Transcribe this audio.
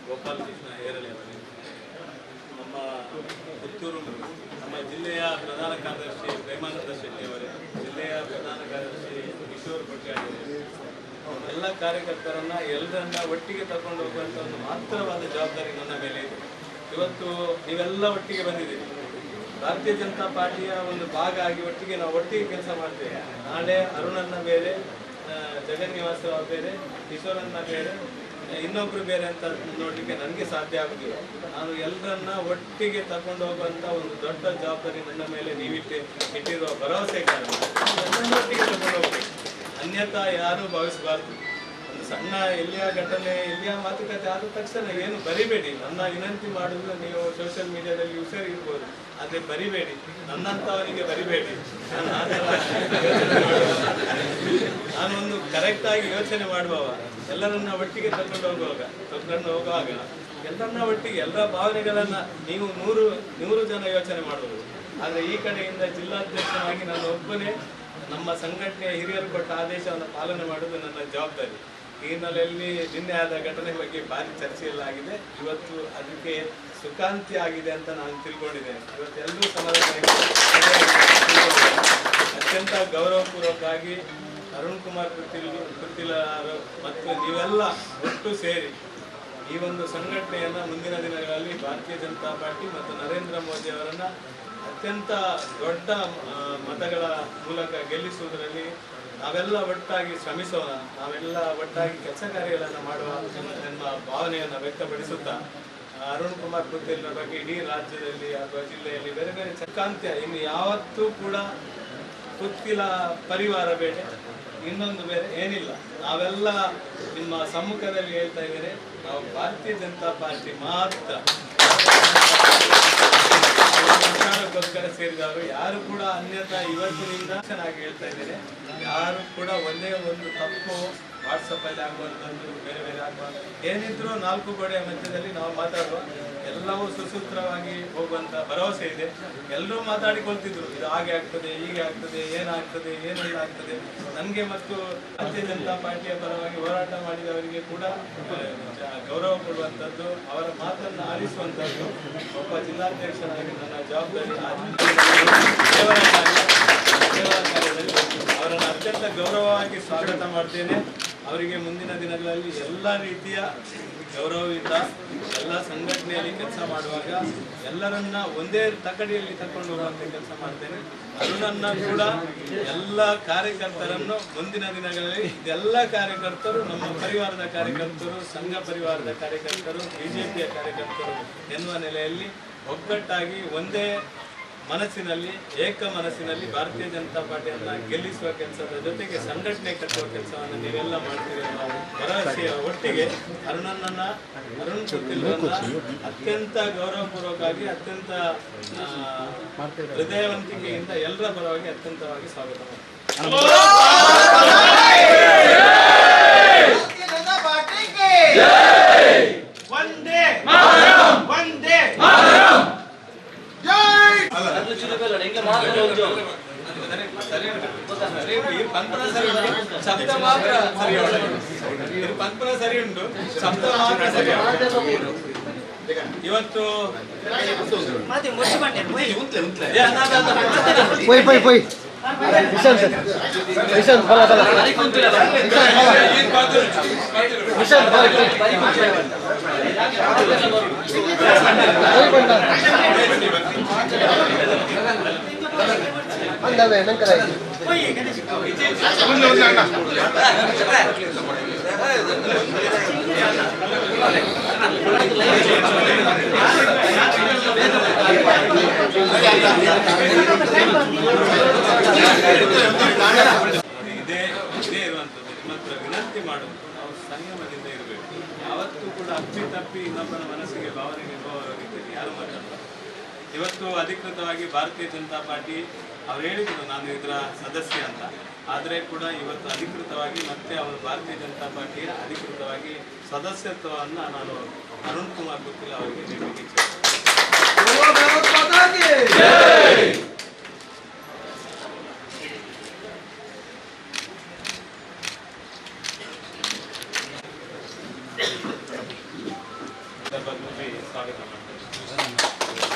ಗೋಪಾಲ್ ಕೃಷ್ಣ ಹೇರಳೆ ಅವರೇ, ನಮ್ಮ ಪುತ್ತೂರು ನಮ್ಮ ಜಿಲ್ಲೆಯ ಪ್ರಧಾನ ಕಾರ್ಯದರ್ಶಿ ಪ್ರೇಮಾನಂದ ಶೆಟ್ಟಿ ಅವರೇ, ಜಿಲ್ಲೆಯ ಪ್ರಧಾನ ಕಾರ್ಯದರ್ಶಿ ಕಿಶೋರ್ ಕೊಟ್ಯಾಡಿ, ಎಲ್ಲ ಕಾರ್ಯಕರ್ತರನ್ನ ಎಲ್ಲರನ್ನ ಒಟ್ಟಿಗೆ ತಗೊಂಡು ಹೋಗುವಂಥ ಒಂದು ಮಾತ್ರವಾದ ಜವಾಬ್ದಾರಿ ನನ್ನ ಮೇಲೆ ಇದೆ. ಇವತ್ತು ನೀವೆಲ್ಲ ಒಟ್ಟಿಗೆ ಬಂದಿದ್ದೀರಿ. ಭಾರತೀಯ ಜನತಾ ಪಾರ್ಟಿಯ ಒಂದು ಭಾಗ ಆಗಿ ನಾವು ಒಟ್ಟಿಗೆ ಕೆಲಸ ಮಾಡ್ತೇವೆ. ನಾಳೆ ಅರುಣನ್ನ ಬೇರೆ, ಜಗನ್ನಿವಾಸ ಬೇರೆ, ಕಿಶೋರನ್ನ ಬೇರೆ, ಇನ್ನೊಬ್ರು ಬೇರೆ ಅಂತ ನೋಡ್ಲಿಕ್ಕೆ ನನಗೆ ಸಾಧ್ಯ ಆಗುದಿಲ್ಲ. ನಾನು ಎಲ್ಲರನ್ನ ಒಟ್ಟಿಗೆ ತಗೊಂಡು ಹೋಗುವಂತ ಒಂದು ದೊಡ್ಡ ಜವಾಬ್ದಾರಿ ನನ್ನ ಮೇಲೆ ಇಟ್ಟಿರುವ ಭರವಸೆ ಕಾರಣ ಒಟ್ಟಿಗೆ ತಗೊಂಡು ಹೋಗ್ಬೇಕು. ಅನ್ಯತಾ ಯಾರು ಭಾವಿಸಬಾರ್ದು. ಒಂದು ಸಣ್ಣ ಎಲ್ಲಿಯ ಘಟನೆ, ಎಲ್ಲಿಯ ಮಾತುಕತೆ ಆದ ತಕ್ಷಣ ಏನು ಬರಿಬೇಡಿ. ನನ್ನ ವಿನಂತಿ ಮಾಡುವುದು, ನೀವು ಸೋಷಿಯಲ್ ಮೀಡಿಯಾದಲ್ಲಿ ಹುಷಾರಿರ್ಬೋದು, ಆದರೆ ಬರಿಬೇಡಿ, ನನ್ನಂತವರಿಗೆ ಬರಿಬೇಡಿ. ನಾನೊಂದು ಕರೆಕ್ಟ್ ಆಗಿ ಯೋಚನೆ ಮಾಡುವವ, ಎಲ್ಲರನ್ನ ಒಟ್ಟಿಗೆ ತಗೊಂಡು ಹೋಗುವಾಗ ಎಲ್ಲರನ್ನ ಒಟ್ಟಿಗೆ ಎಲ್ಲರ ಭಾವನೆಗಳನ್ನ ನೀವು ನೂರು ಜನ ಯೋಚನೆ ಮಾಡುವುದು. ಆದರೆ ಈ ಕಡೆಯಿಂದ ಜಿಲ್ಲಾಧ್ಯಕ್ಷನಾಗಿ ನಾನು ಒಬ್ಬನೇ ನಮ್ಮ ಸಂಘಟನೆಯ ಹಿರಿಯರು ಕೊಟ್ಟ ಆದೇಶವನ್ನು ಪಾಲನೆ ಮಾಡುವುದು ನನ್ನ ಜವಾಬ್ದಾರಿ. ಈ ಹಿನ್ನೆಲೆಯಲ್ಲಿ ನಿನ್ನೆ ಆದ ಘಟನೆ ಬಗ್ಗೆ ಭಾರಿ ಚರ್ಚೆಯಲ್ಲಾಗಿದೆ. ಇವತ್ತು ಅದಕ್ಕೆ ಸುಖಾಂತಿ ಆಗಿದೆ ಅಂತ ನಾನು ತಿಳ್ಕೊಂಡಿದ್ದೇನೆ. ಇವತ್ತು ಎಲ್ಲರೂ ಸಮಾಧಾನ ಅತ್ಯಂತ ಗೌರವಪೂರ್ವಕವಾಗಿ ಅರುಣ್ ಕುಮಾರ್ ಪುತ್ತಿಲ ಮತ್ತು ನೀವೆಲ್ಲ ಒಟ್ಟು ಸೇರಿ ಈ ಒಂದು ಸಂಘಟನೆಯನ್ನು ಮುಂದಿನ ದಿನಗಳಲ್ಲಿ ಭಾರತೀಯ ಜನತಾ ಪಾರ್ಟಿ ಮತ್ತು ನರೇಂದ್ರ ಮೋದಿ ಅವರನ್ನ ಅತ್ಯಂತ ದೊಡ್ಡ ಮತಗಳ ಮೂಲಕ ಗೆಲ್ಲಿಸುವುದರಲ್ಲಿ ನಾವೆಲ್ಲ ಒಟ್ಟಾಗಿ ಶ್ರಮಿಸೋಣ, ನಾವೆಲ್ಲ ಒಟ್ಟಾಗಿ ಕೆಲಸ ಕಾರ್ಯಗಳನ್ನು ಮಾಡುವ ನಮ್ಮ ಭಾವನೆಯನ್ನು ವ್ಯಕ್ತಪಡಿಸುತ್ತಾ ಅರುಣ್ ಕುಮಾರ್ ಪುತ್ತಿಲ್ರ ಬಗ್ಗೆ ಇಡೀ ರಾಜ್ಯದಲ್ಲಿ ಅಥವಾ ಜಿಲ್ಲೆಯಲ್ಲಿ ಬೇರೆ ಬೇರೆ ಚಕ್ರಾಂತ್ಯ ಇನ್ನು ಯಾವತ್ತೂ ಕೂಡ ಪುತ್ತಿಲ ಪರಿವಾರ ಬೇಡ, ಇನ್ನೊಂದು ಬೇರೆ ಏನಿಲ್ಲ. ನಾವೆಲ್ಲ ನಿಮ್ಮ ಸಮ್ಮುಖದಲ್ಲಿ ಹೇಳ್ತಾ ಇದ್ದೇನೆ, ನಾವು ಭಾರತೀಯ ಜನತಾ ಪಾರ್ಟಿ ಮಾತ್ರ ವಿಚಾರಕ್ಕೋಸ್ಕರ ಸೇರಿದವರು. ಯಾರು ಕೂಡ ಅನ್ಯತಾ ಇವತ್ತಿನಿಂದ ಚೆನ್ನಾಗಿ ಹೇಳ್ತಾ ಇದ್ದೇನೆ, ಯಾರು ಕೂಡ ಒಂದೇ ಒಂದು ತಪ್ಪು ವಾಟ್ಸಪ್ ಅಲ್ಲಿ ಆಗುವಂಥದ್ದು, ಬೇರೆ ಬೇರೆ ಆಗುವಂಥ ಏನಿದ್ರು ನಾಲ್ಕು ಗೋಡೆಯ ಮಧ್ಯದಲ್ಲಿ ನಾವು ಮಾತಾಡುವ, ಎಲ್ಲವೂ ಸುಸೂತ್ರವಾಗಿ ಹೋಗುವಂತ ಭರವಸೆ ಇದೆ. ಎಲ್ಲರೂ ಮಾತಾಡಿಕೊಳ್ತಿದ್ರು, ಇದು ಹಾಗೆ ಆಗ್ತದೆ, ಹೀಗೆ ಆಗ್ತದೆ, ಏನಾಗ್ತದೆ, ಏನೆಲ್ಲ ಆಗ್ತದೆ. ನನಗೆ ಮತ್ತು ಭಾರತೀಯ ಜನತಾ ಪಾರ್ಟಿಯ ಪರವಾಗಿ ಹೋರಾಟ ಮಾಡಿದವರಿಗೆ ಕೂಡ ಗೌರವ ಕೊಡುವಂಥದ್ದು, ಅವರ ಮಾತನ್ನು ಆಲಿಸುವಂಥದ್ದು ಒಬ್ಬ ಜಿಲ್ಲಾಧ್ಯಕ್ಷನಾಗಿ ನನ್ನ ಜವಾಬ್ದಾರಿ. ದೇವರ ಕಾರ್ಯದಲ್ಲಿ ಅವರನ್ನು ಅತ್ಯಂತ ಗೌರವವಾಗಿ ಸ್ವಾಗತ ಮಾಡ್ತೇನೆ. ಅವರಿಗೆ ಮುಂದಿನ ದಿನಗಳಲ್ಲಿ ಎಲ್ಲ ರೀತಿಯ ಗೌರವದಿಂದ ಎಲ್ಲ ಸಂಘಟನೆಯಲ್ಲಿ ಕೆಲಸ ಮಾಡುವಾಗ ಎಲ್ಲರನ್ನ ಒಂದೇ ತಕಡಿಯಲ್ಲಿ ತಕೊಂಡು ಹೋಗುವಂತೆ ಕೆಲಸ ಮಾಡ್ತೇನೆ. ಅರುಣನ್ನ ಕೂಡ ಎಲ್ಲ ಕಾರ್ಯಕರ್ತರನ್ನು ಮುಂದಿನ ದಿನಗಳಲ್ಲಿ ಎಲ್ಲ ಕಾರ್ಯಕರ್ತರು, ನಮ್ಮ ಪರಿವಾರದ ಕಾರ್ಯಕರ್ತರು, ಸಂಘ ಪರಿವಾರದ ಕಾರ್ಯಕರ್ತರು, ಬಿಜೆಪಿಯ ಕಾರ್ಯಕರ್ತರು ಎನ್ನುವ ನೆಲೆಯಲ್ಲಿ ಒಗ್ಗಟ್ಟಾಗಿ ಒಂದೇ ಮನಸ್ಸಿನಲ್ಲಿ, ಏಕ ಮನಸ್ಸಿನಲ್ಲಿ ಭಾರತೀಯ ಜನತಾ ಪಾರ್ಟಿಯನ್ನ ಗೆಲ್ಲಿಸುವ ಕೆಲಸದ ಜೊತೆಗೆ ಸಂಘಟನೆ ಕಟ್ಟುವ ಕೆಲಸವನ್ನು ನೀವೆಲ್ಲ ಮಾಡ್ತೀರಿ ಅನ್ನೋ ಭರವಸೆಯ ಒಟ್ಟಿಗೆ ಅರುಣ್ ಪುತ್ತಿಲ್ರನ್ನ ಅತ್ಯಂತ ಗೌರವಪೂರ್ವಕವಾಗಿ, ಅತ್ಯಂತ ಹೃದಯವಂತಿಕೆಯಿಂದ ಎಲ್ಲರ ಪರವಾಗಿ ಅತ್ಯಂತವಾಗಿ ಸ್ವಾಗತ ಮಾಡ್ತೀನಿ. ಶಬ್ದ ಮಾತ್ರ ಸರಿ ಉಂಟು, ಶಬ್ದ ಮಾತ್ರ ಸರಿ. ಇವತ್ತು ಇದೇ ಇರುವಂಥದ್ದು. ರೀತಿ ಮಾಡುವುದು ನಾವು ಸಂಯಮದಿಂದ ಇರಬೇಕು. ಯಾವತ್ತೂ ಕೂಡ ಅಪ್ಪಿತಪ್ಪಿ ಇನ್ನೊಬ್ಬನ ಮನಸ್ಸಿಗೆ ಭಾವನೆ ನಿಭಾವ ರೀತಿಯಲ್ಲಿ ಯಾರು ಮಾತಾಡಲ್ಲ. ಇವತ್ತು ಅಧಿಕೃತವಾಗಿ ಭಾರತೀಯ ಜನತಾ ಪಾರ್ಟಿ ಅವ್ರು ಹೇಳಿದ್ರು ನಾನು ಇದರ ಸದಸ್ಯ ಅಂತ, ಆದರೆ ಕೂಡ ಇವತ್ತು ಅಧಿಕೃತವಾಗಿ ಮತ್ತೆ ಅವರು ಭಾರತೀಯ ಜನತಾ ಪಾರ್ಟಿಯ ಅಧಿಕೃತವಾಗಿ ಸದಸ್ಯತ್ವವನ್ನು ನಾನು ಅರುಣ್ ಕುಮಾರ್ ಗೊತ್ತಿಲ್ಲ ಅವರಿಗೆ ನೀಡಲಿಕ್ಕೆ ಇಚ್ಛೆ. ಸ್ವಾಗತ ಮಾಡ್ತೇನೆ.